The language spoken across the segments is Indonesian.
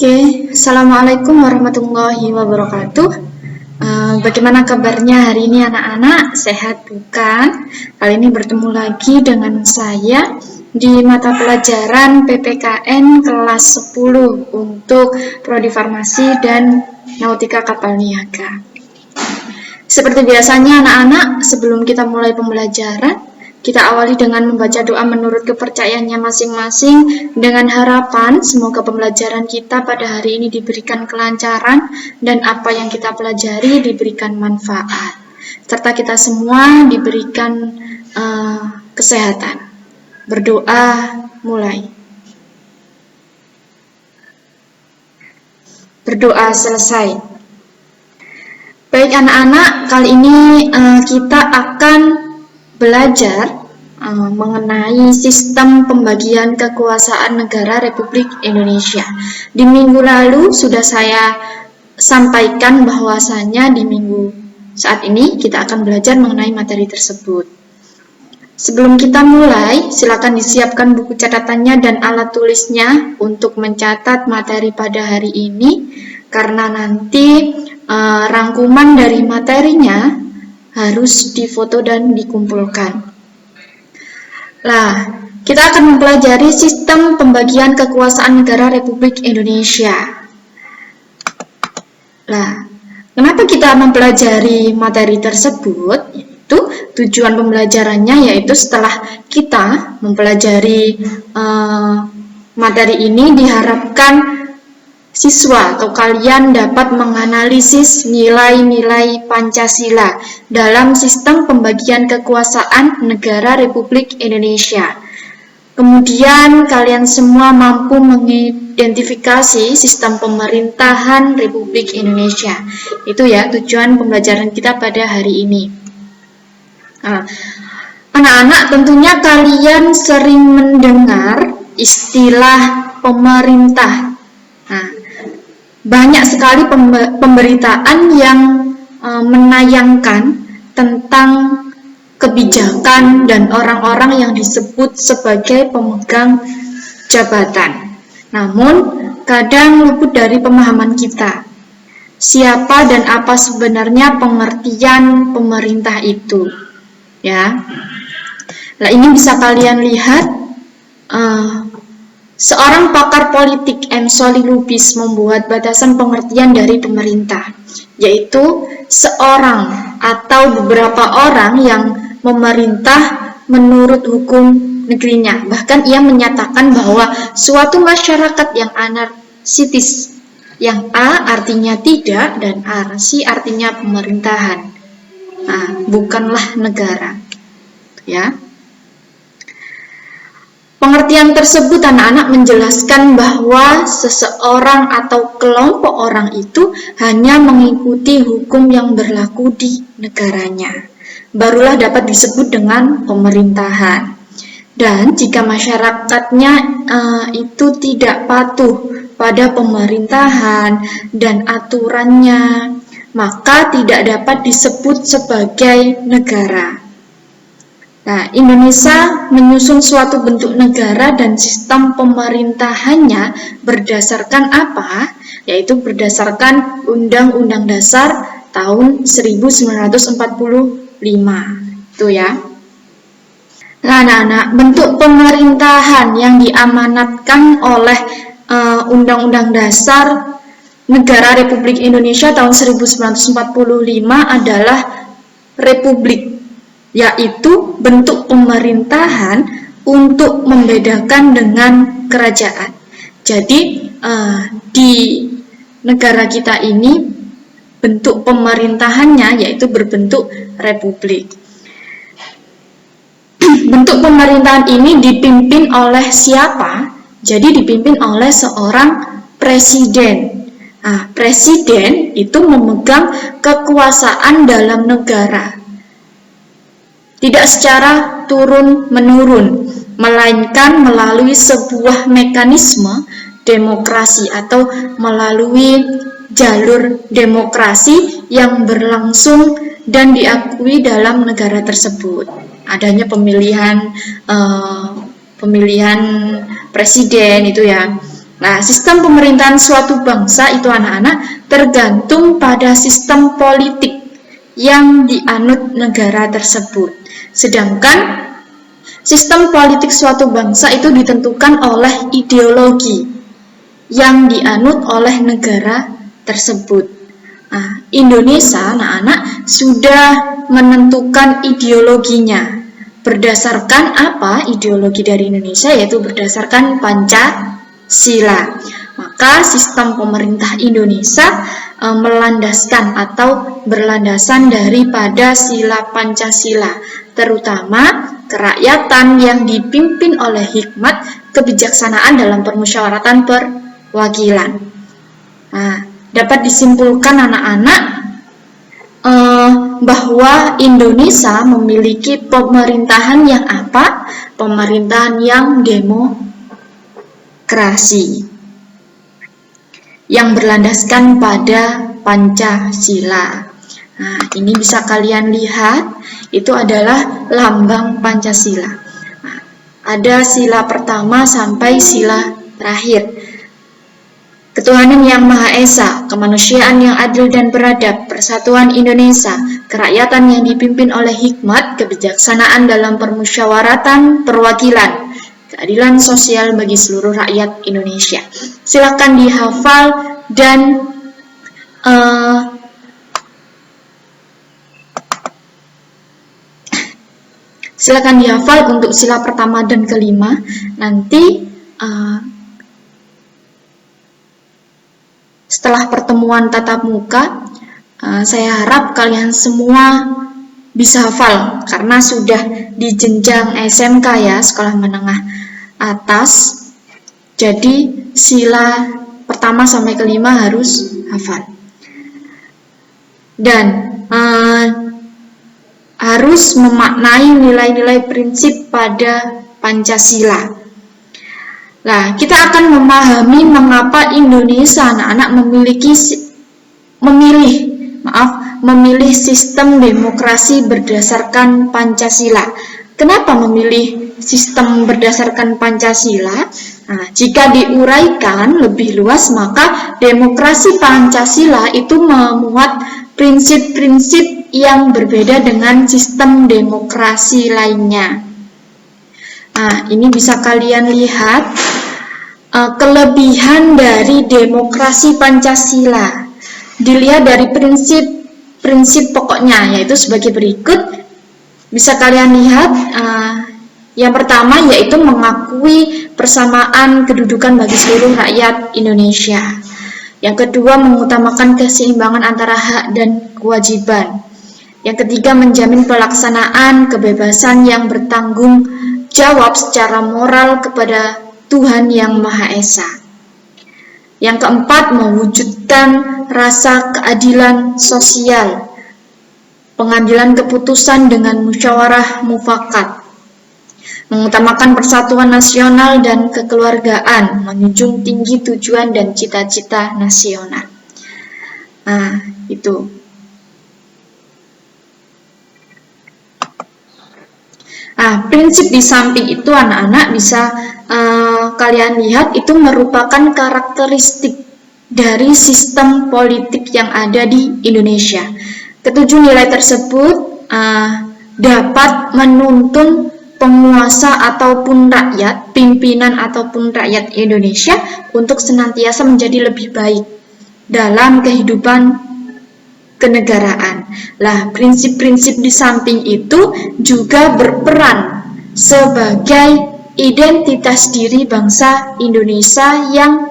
Oke, Assalamualaikum warahmatullahi wabarakatuh. Bagaimana kabarnya hari ini anak-anak? Sehat bukan? Kali ini bertemu lagi dengan saya di mata pelajaran PPKN kelas 10 untuk Prodi Farmasi dan Nautika Kapal Niaga. Seperti biasanya anak-anak, sebelum kita mulai pembelajaran, kita awali dengan membaca doa menurut kepercayaannya masing-masing dengan harapan semoga pembelajaran kita pada hari ini diberikan kelancaran dan apa yang kita pelajari diberikan manfaat. Serta kita semua diberikan kesehatan. Berdoa mulai. Berdoa selesai. Baik anak-anak, kali ini kita akan belajar mengenai sistem pembagian kekuasaan negara Republik Indonesia. Di minggu lalu sudah saya sampaikan bahwasanya di minggu saat ini kita akan belajar mengenai materi tersebut. Sebelum kita mulai, silakan disiapkan buku catatannya dan alat tulisnya untuk mencatat materi pada hari ini, karena nanti rangkuman dari materinya harus difoto dan dikumpulkan. Nah, kita akan mempelajari sistem pembagian kekuasaan negara Republik Indonesia. Nah, kenapa kita mempelajari materi tersebut? Yaitu tujuan pembelajarannya yaitu setelah kita mempelajari materi ini diharapkan siswa atau kalian dapat menganalisis nilai-nilai Pancasila dalam sistem pembagian kekuasaan negara Republik Indonesia. Kemudian kalian semua mampu mengidentifikasi sistem pemerintahan Republik Indonesia. Itu ya tujuan pembelajaran kita pada hari ini. Anak-anak, tentunya kalian sering mendengar istilah pemerintah. Banyak sekali pemberitaan yang menayangkan tentang kebijakan dan orang-orang yang disebut sebagai pemegang jabatan. Namun, kadang luput dari pemahaman kita. Siapa dan apa sebenarnya pengertian pemerintah itu? Ya. Nah, ini bisa kalian lihat. Seorang pakar politik M. Sholih Lubis membuat batasan pengertian dari pemerintah, yaitu seorang atau beberapa orang yang memerintah menurut hukum negerinya. Bahkan ia menyatakan bahwa suatu masyarakat yang anarkistis, yang A artinya tidak dan anarki artinya pemerintahan. Bukanlah negara. Ya. Pengertian tersebut anak-anak menjelaskan bahwa seseorang atau kelompok orang itu hanya mengikuti hukum yang berlaku di negaranya. Barulah dapat disebut dengan pemerintahan. Dan jika masyarakatnya itu tidak patuh pada pemerintahan dan aturannya, maka tidak dapat disebut sebagai negara. Nah, Indonesia menyusun suatu bentuk negara dan sistem pemerintahannya berdasarkan apa? Yaitu berdasarkan Undang-Undang Dasar tahun 1945. Itu ya. Nah, anak-anak, bentuk pemerintahan yang diamanatkan oleh Undang-Undang Dasar Negara Republik Indonesia tahun 1945 adalah republik, yaitu bentuk pemerintahan untuk membedakan dengan kerajaan. Jadi di negara kita ini bentuk pemerintahannya yaitu berbentuk republik. Bentuk pemerintahan ini dipimpin oleh siapa? Jadi dipimpin oleh seorang presiden. Presiden itu memegang kekuasaan dalam negara. Tidak secara turun-menurun, melainkan melalui sebuah mekanisme demokrasi atau melalui jalur demokrasi yang berlangsung dan diakui dalam negara tersebut. Adanya pemilihan presiden itu ya. Nah, sistem pemerintahan suatu bangsa itu anak-anak tergantung pada sistem politik yang dianut negara tersebut. Sedangkan sistem politik suatu bangsa itu ditentukan oleh ideologi yang dianut oleh negara tersebut. Nah, Indonesia anak-anak sudah menentukan ideologinya. Berdasarkan apa ideologi dari Indonesia? Yaitu berdasarkan Pancasila. Maka sistem pemerintah Indonesia melandaskan atau berlandasan daripada sila Pancasila, terutama kerakyatan yang dipimpin oleh hikmat kebijaksanaan dalam permusyawaratan perwakilan. Nah, dapat disimpulkan anak-anak bahwa Indonesia memiliki pemerintahan yang apa? Pemerintahan yang demokrasi, yang berlandaskan pada Pancasila. Nah, ini bisa kalian lihat, itu adalah lambang Pancasila. Nah, ada sila pertama sampai sila terakhir. Ketuhanan yang Maha Esa, kemanusiaan yang adil dan beradab, persatuan Indonesia, kerakyatan yang dipimpin oleh hikmat, kebijaksanaan dalam permusyawaratan perwakilan, keadilan sosial bagi seluruh rakyat Indonesia. Silakan dihafal dan silakan dihafal untuk sila pertama dan kelima. Nanti setelah pertemuan tatap muka, saya harap kalian semua bisa hafal karena sudah di jenjang SMK ya, sekolah menengah atas. Jadi sila pertama sampai kelima harus hafal. Dan harus memaknai nilai-nilai prinsip pada Pancasila. Nah, kita akan memahami mengapa Indonesia anak-anak memilih sistem demokrasi berdasarkan Pancasila. Kenapa memilih sistem berdasarkan Pancasila? Nah, jika diuraikan lebih luas, maka demokrasi Pancasila itu memuat prinsip-prinsip yang berbeda dengan sistem demokrasi lainnya. Nah, ini bisa kalian lihat kelebihan dari demokrasi Pancasila. Dilihat dari prinsip pokoknya, yaitu sebagai berikut. Bisa kalian lihat, yang pertama yaitu mengakui persamaan kedudukan bagi seluruh rakyat Indonesia. Yang kedua, mengutamakan keseimbangan antara hak dan kewajiban. Yang ketiga, menjamin pelaksanaan kebebasan yang bertanggung jawab secara moral kepada Tuhan Yang Maha Esa. Yang keempat, mewujudkan rasa keadilan sosial, pengambilan keputusan dengan musyawarah mufakat, mengutamakan persatuan nasional dan kekeluargaan, menjunjung tinggi tujuan dan cita-cita nasional. Nah, itu. Nah, prinsip di samping itu anak-anak bisa kalian lihat itu merupakan karakteristik dari sistem politik yang ada di Indonesia. Ketujuh nilai tersebut dapat menuntun penguasa ataupun rakyat, pimpinan ataupun rakyat Indonesia untuk senantiasa menjadi lebih baik dalam kehidupan kenegaraan. Lah, prinsip-prinsip di samping itu juga berperan sebagai identitas diri bangsa Indonesia yang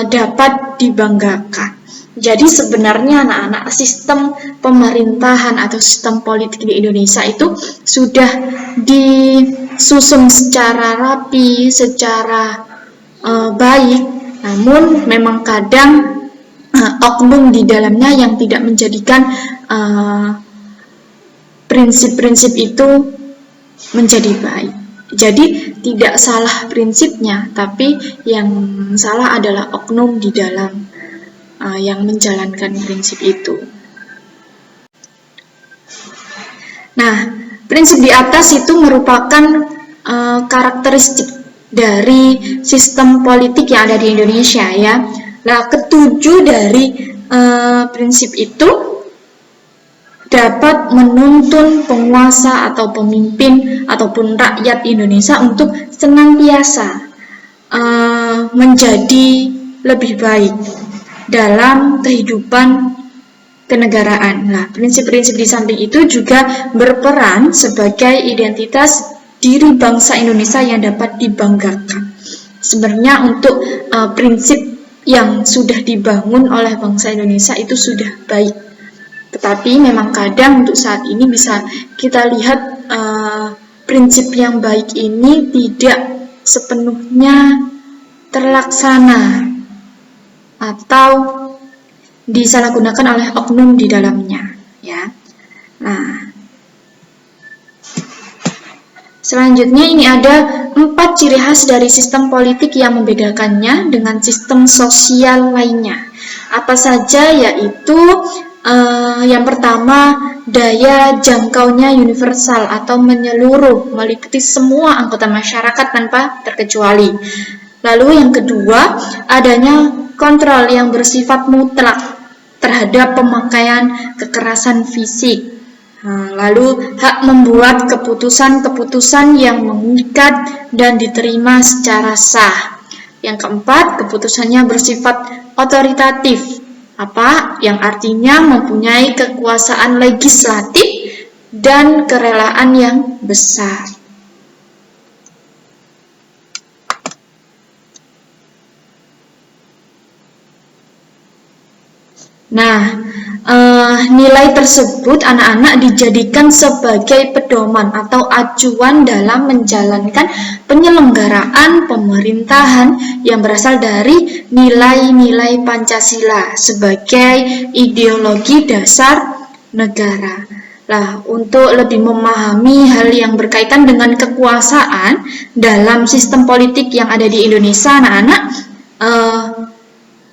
dapat dibanggakan. Jadi sebenarnya anak-anak sistem pemerintahan atau sistem politik di Indonesia itu sudah disusun secara rapi, secara baik, namun memang kadang oknum di dalamnya yang tidak menjadikan prinsip-prinsip itu menjadi baik. Jadi tidak salah prinsipnya, tapi yang salah adalah oknum di dalam yang menjalankan prinsip itu. Nah, prinsip di atas itu merupakan karakteristik dari sistem politik yang ada di Indonesia ya. Nah, ketujuh dari prinsip itu dapat menuntun penguasa atau pemimpin ataupun rakyat Indonesia untuk senantiasa menjadi lebih baik dalam kehidupan kenegaraan. Nah, prinsip-prinsip di samping itu juga berperan sebagai identitas diri bangsa Indonesia yang dapat dibanggakan. Sebenarnya untuk prinsip yang sudah dibangun oleh bangsa Indonesia itu sudah baik. Tetapi memang kadang untuk saat ini bisa kita lihat prinsip yang baik ini tidak sepenuhnya terlaksana atau disalahgunakan oleh oknum di dalamnya, ya. Nah, selanjutnya ini ada 4 ciri khas dari sistem politik yang membedakannya dengan sistem sosial lainnya. Apa saja? Yaitu yang pertama, daya jangkaunya universal atau menyeluruh, meliputi semua anggota masyarakat tanpa terkecuali. Lalu yang kedua, adanya kontrol yang bersifat mutlak terhadap pemakaian kekerasan fisik. Lalu hak membuat keputusan-keputusan yang mengikat dan diterima secara sah. Yang keempat, keputusannya bersifat otoritatif, yang artinya mempunyai kekuasaan legislatif dan kerelaan yang besar. Nah, nilai tersebut anak-anak dijadikan sebagai pedoman atau acuan dalam menjalankan penyelenggaraan pemerintahan yang berasal dari nilai-nilai Pancasila sebagai ideologi dasar negara. Nah, untuk lebih memahami hal yang berkaitan dengan kekuasaan dalam sistem politik yang ada di Indonesia, anak-anak,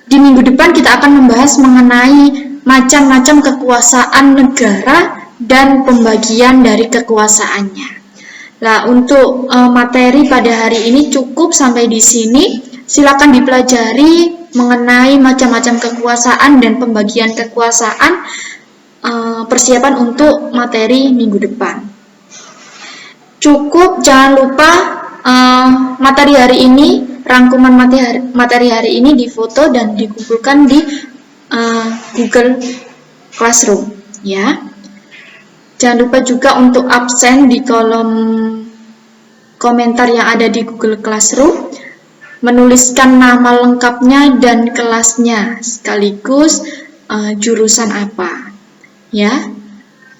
di minggu depan kita akan membahas mengenai macam-macam kekuasaan negara dan pembagian dari kekuasaannya. Nah, untuk materi pada hari ini cukup sampai di sini. Silakan dipelajari mengenai macam-macam kekuasaan dan pembagian kekuasaan, persiapan untuk materi minggu depan. Cukup, jangan lupa materi hari ini, rangkuman materi hari ini difoto dan dikumpulkan di Google Classroom, ya. Jangan lupa juga untuk absen di kolom komentar yang ada di Google Classroom, menuliskan nama lengkapnya dan kelasnya, sekaligus jurusan apa, ya.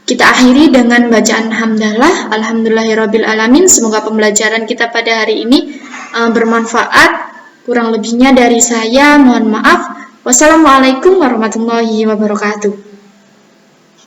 Kita akhiri dengan bacaan hamdalah, alhamdulillahirrabbilalamin. Semoga pembelajaran kita pada hari ini bermanfaat. Kurang lebihnya dari saya, mohon maaf. Wassalamualaikum warahmatullahi wabarakatuh.